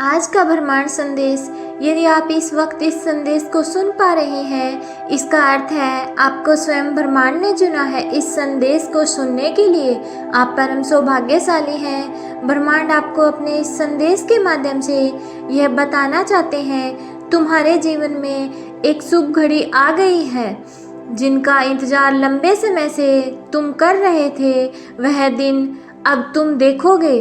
आज का ब्रह्मांड संदेश, यदि आप इस वक्त इस संदेश को सुन पा रहे हैं, इसका अर्थ है आपको स्वयं ब्रह्मांड ने चुना है। इस संदेश को सुनने के लिए आप परम सौभाग्यशाली हैं। ब्रह्मांड आपको अपने इस संदेश के माध्यम से यह बताना चाहते हैं, तुम्हारे जीवन में एक शुभ घड़ी आ गई है। जिनका इंतजार लंबे समय से तुम कर रहे थे, वह दिन अब तुम देखोगे।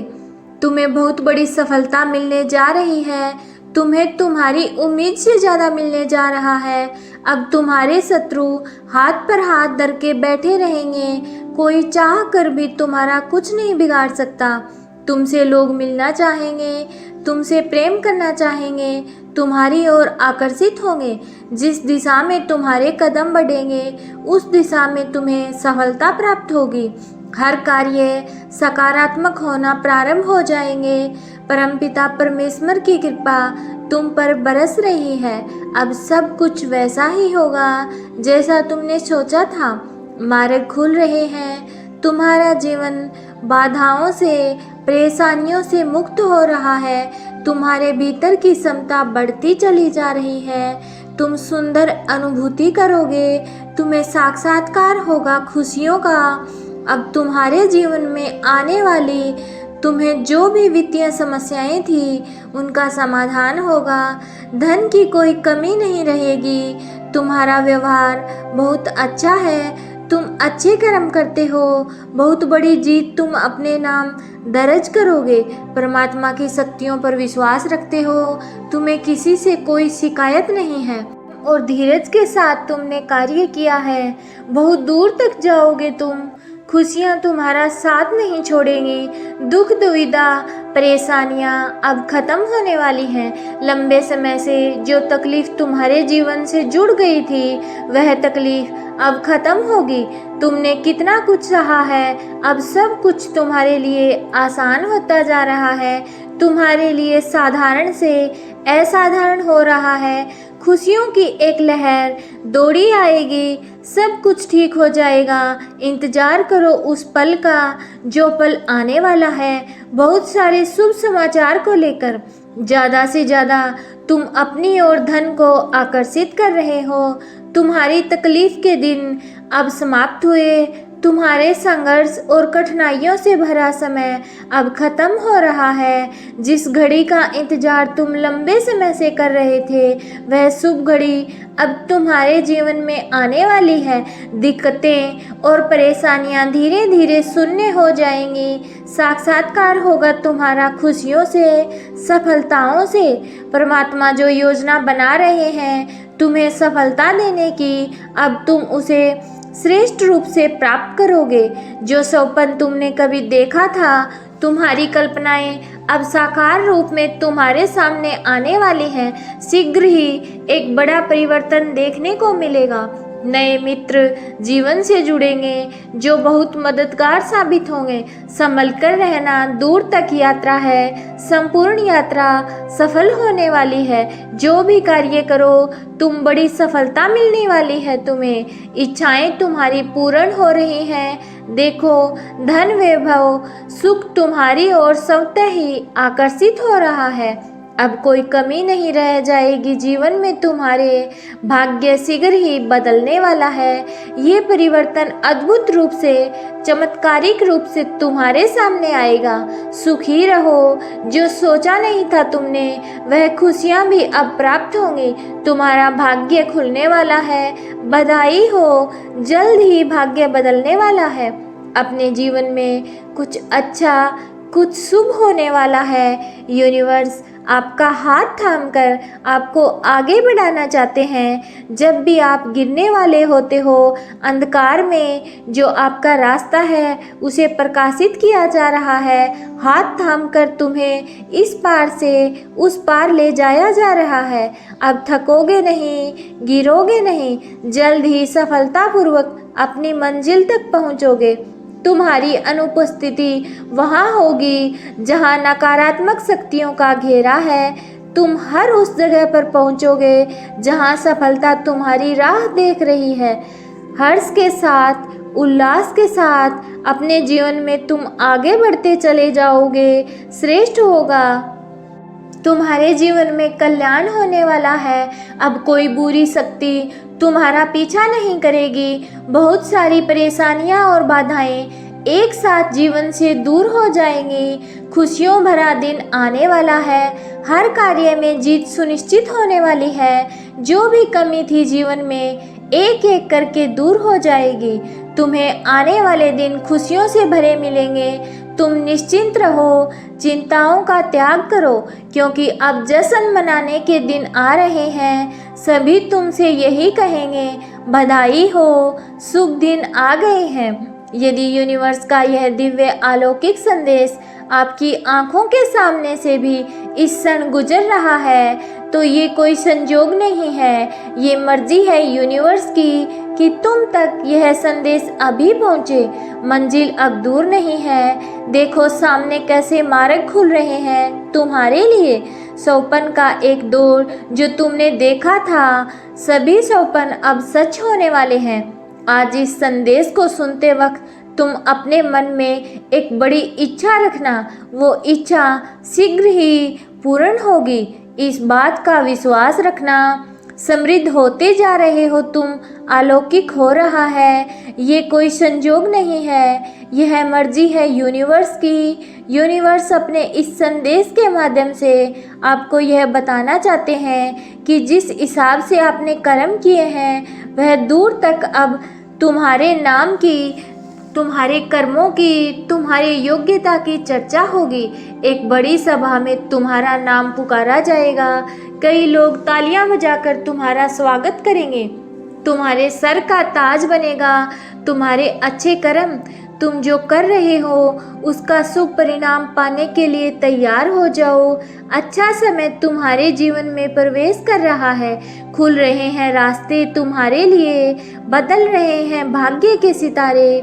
तुम्हें बहुत बड़ी सफलता मिलने जा रही है। तुम्हें तुम्हारी उम्मीद से ज़्यादा मिलने जा रहा है। अब तुम्हारे शत्रु हाथ पर हाथ धर के बैठे रहेंगे। कोई चाह कर भी तुम्हारा कुछ नहीं बिगाड़ सकता। तुमसे लोग मिलना चाहेंगे, तुमसे प्रेम करना चाहेंगे, तुम्हारी ओर आकर्षित होंगे। जिस दिशा में तुम्हारे कदम बढ़ेंगे, उस दिशा में तुम्हें सफलता प्राप्त होगी। हर कार्य सकारात्मक होना प्रारंभ हो जाएंगे। परमपिता परमेश्वर की कृपा तुम पर बरस रही है। अब सब कुछ वैसा ही होगा जैसा तुमने सोचा था। मार्ग खुल रहे हैं। तुम्हारा जीवन बाधाओं से, परेशानियों से मुक्त हो रहा है। तुम्हारे भीतर की क्षमता बढ़ती चली जा रही है। तुम सुंदर अनुभूति करोगे। तुम्हें साक्षात्कार होगा खुशियों का। अब तुम्हारे जीवन में आने वाली तुम्हें जो भी वित्तीय समस्याएं थी, उनका समाधान होगा। धन की कोई कमी नहीं रहेगी। तुम्हारा व्यवहार बहुत अच्छा है। तुम अच्छे कर्म करते हो। बहुत बड़ी जीत तुम अपने नाम दर्ज करोगे। परमात्मा की शक्तियों पर विश्वास रखते हो। तुम्हें किसी से कोई शिकायत नहीं है और धीरज के साथ तुमने कार्य किया है। बहुत दूर तक जाओगे तुम। खुशियाँ तुम्हारा साथ नहीं छोड़ेंगी। दुख दुविधा परेशानियाँ अब खत्म होने वाली हैं। लंबे समय से जो तकलीफ तुम्हारे जीवन से जुड़ गई थी, वह तकलीफ अब खत्म होगी। तुमने कितना कुछ सहा है, अब सब कुछ तुम्हारे लिए आसान होता जा रहा है। तुम्हारे लिए साधारण से असाधारण हो रहा है। खुशियों की एक लहर दौड़ी आएगी। सब कुछ ठीक हो जाएगा। इंतजार करो उस पल का, जो पल आने वाला है। बहुत सारे शुभ समाचार को लेकर ज़्यादा से ज़्यादा तुम अपनी ओर धन को आकर्षित कर रहे हो। तुम्हारी तकलीफ के दिन अब समाप्त हुए। तुम्हारे संघर्ष और कठिनाइयों से भरा समय अब खत्म हो रहा है। जिस घड़ी का इंतजार तुम लंबे समय से कर रहे थे, वह शुभ घड़ी अब तुम्हारे जीवन में आने वाली है। दिक्कतें और परेशानियां धीरे धीरे शून्य हो जाएंगी। साक्षात्कार होगा तुम्हारा खुशियों से, सफलताओं से। परमात्मा जो योजना बना रहे हैं तुम्हें सफलता देने की, अब तुम उसे श्रेष्ठ रूप से प्राप्त करोगे। जो सपन तुमने कभी देखा था, तुम्हारी कल्पनाएं अब साकार रूप में तुम्हारे सामने आने वाली हैं। शीघ्र ही एक बड़ा परिवर्तन देखने को मिलेगा। नए मित्र जीवन से जुड़ेंगे जो बहुत मददगार साबित होंगे। संभल कर रहना। दूर तक यात्रा है। संपूर्ण यात्रा सफल होने वाली है। जो भी कार्य करो, तुम बड़ी सफलता मिलने वाली है। तुम्हें इच्छाएं तुम्हारी पूर्ण हो रही हैं। देखो, धन वैभव सुख तुम्हारी ओर स्वतः ही आकर्षित हो रहा है। अब कोई कमी नहीं रह जाएगी। जीवन में तुम्हारे भाग्य शीघ्र ही बदलने वाला है। ये परिवर्तन अद्भुत रूप से, चमत्कारिक रूप से तुम्हारे सामने आएगा। सुखी रहो। जो सोचा नहीं था तुमने, वह खुशियाँ भी अब प्राप्त होंगी। तुम्हारा भाग्य खुलने वाला है। बधाई हो, जल्द ही भाग्य बदलने वाला है। अपने जीवन में कुछ अच्छा, कुछ शुभ होने वाला है। यूनिवर्स आपका हाथ थामकर आपको आगे बढ़ाना चाहते हैं। जब भी आप गिरने वाले होते हो, अंधकार में जो आपका रास्ता है, उसे प्रकाशित किया जा रहा है। हाथ थामकर तुम्हें इस पार से उस पार ले जाया जा रहा है। अब थकोगे नहीं, गिरोगे नहीं। जल्द ही सफलतापूर्वक अपनी मंजिल तक पहुंचोगे। तुम्हारी अनुपस्थिति वहाँ होगी जहाँ नकारात्मक शक्तियों का घेरा है। तुम हर उस जगह पर पहुँचोगे जहाँ सफलता तुम्हारी राह देख रही है। हर्ष के साथ, उल्लास के साथ अपने जीवन में तुम आगे बढ़ते चले जाओगे। श्रेष्ठ होगा। तुम्हारे जीवन में कल्याण होने वाला है। अब कोई बुरी शक्ति तुम्हारा पीछा नहीं करेगी। बहुत सारी परेशानियां और बाधाएं एक साथ जीवन से दूर हो जाएंगी। खुशियों भरा दिन आने वाला है। हर कार्य में जीत सुनिश्चित होने वाली है। जो भी कमी थी जीवन में एक एक करके दूर हो जाएगी। तुम्हें आने वाले दिन खुशियों से भरे मिलेंगे। तुम निश्चिंत रहो, चिंताओं का त्याग करो, क्योंकि अब जश्न मनाने के दिन आ रहे हैं। सभी तुमसे यही कहेंगे, बधाई हो, शुभ दिन आ गए हैं। यदि यूनिवर्स का यह दिव्य अलौकिक संदेश आपकी आंखों के सामने से भी इस क्षण गुजर रहा है, तो ये कोई संजोग नहीं है, ये मर्जी है यूनिवर्स की कि तुम तक यह संदेश अभी पहुँचे। मंजिल अब दूर नहीं है। देखो सामने कैसे मार्ग खुल रहे हैं तुम्हारे लिए। सौपन का एक दौर जो तुमने देखा था, सभी सौपन अब सच होने वाले हैं। आज इस संदेश को सुनते वक्त तुम अपने मन में एक बड़ी इच्छा रखना। वो इच्छा शीघ्र ही पूर्ण होगी, इस बात का विश्वास रखना। समृद्ध होते जा रहे हो तुम, अलौकिक हो रहा है। ये कोई संजोग नहीं है, यह मर्जी है यूनिवर्स की। यूनिवर्स अपने इस संदेश के माध्यम से आपको यह बताना चाहते हैं कि जिस हिसाब से आपने कर्म किए हैं वह दूर तक अब तुम्हारे नाम की, तुम्हारे कर्मों की, तुम्हारे योग्यता की चर्चा होगी। एक बड़ी सभा में तुम्हारा नाम पुकारा जाएगा। कई लोग तालियां बजाकर तुम्हारा स्वागत करेंगे। तुम्हारे सर का ताज बनेगा। तुम्हारे अच्छे कर्म, तुम जो कर रहे हो उसका शुभ परिणाम पाने के लिए तैयार हो जाओ। अच्छा समय तुम्हारे जीवन में प्रवेश कर रहा है। खुल रहे हैं रास्ते तुम्हारे लिए, बदल रहे हैं भाग्य के सितारे।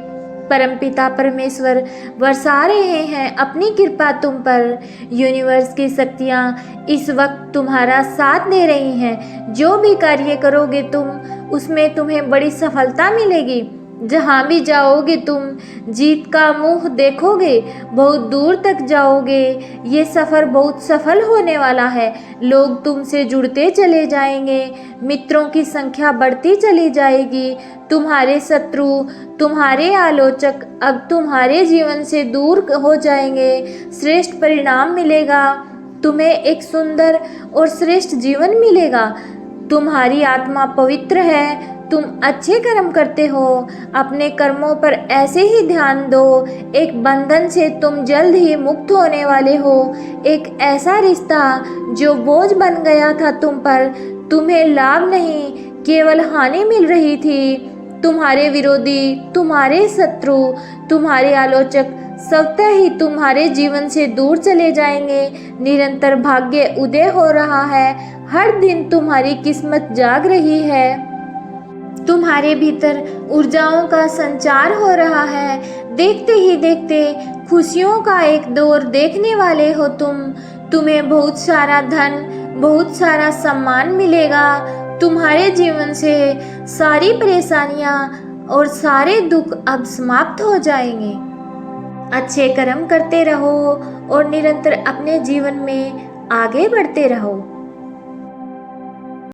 परमपिता परमेश्वर बरसा रहे हैं अपनी कृपा तुम पर। यूनिवर्स की शक्तियाँ इस वक्त तुम्हारा साथ दे रही हैं। जो भी कार्य करोगे तुम, उसमें तुम्हें बड़ी सफलता मिलेगी। जहाँ भी जाओगे तुम जीत का मुंह देखोगे, बहुत दूर तक जाओगे। ये सफ़र बहुत सफल होने वाला है। लोग तुमसे जुड़ते चले जाएंगे, मित्रों की संख्या बढ़ती चली जाएगी। तुम्हारे शत्रु, तुम्हारे आलोचक अब तुम्हारे जीवन से दूर हो जाएंगे। श्रेष्ठ परिणाम मिलेगा। तुम्हें एक सुंदर और श्रेष्ठ जीवन मिलेगा। तुम्हारी आत्मा पवित्र है। तुम अच्छे कर्म करते हो। अपने कर्मों पर ऐसे ही ध्यान दो। एक बंधन से तुम जल्द ही मुक्त होने वाले हो। एक ऐसा रिश्ता जो बोझ बन गया था तुम पर, तुम्हें लाभ नहीं केवल हानि मिल रही थी। तुम्हारे विरोधी, तुम्हारे शत्रु, तुम्हारे आलोचक स्वतः ही तुम्हारे जीवन से दूर चले जाएंगे। निरंतर भाग्य उदय हो रहा है। हर दिन तुम्हारी किस्मत जाग रही है। तुम्हारे भीतर ऊर्जाओं का संचार हो रहा है। देखते ही देखते खुशियों का एक दौर देखने वाले हो तुम। तुम्हें बहुत सारा धन, बहुत सारा सम्मान मिलेगा। तुम्हारे जीवन से सारी परेशानियां और सारे दुख अब समाप्त हो जाएंगे। अच्छे कर्म करते रहो और निरंतर अपने जीवन में आगे बढ़ते रहो।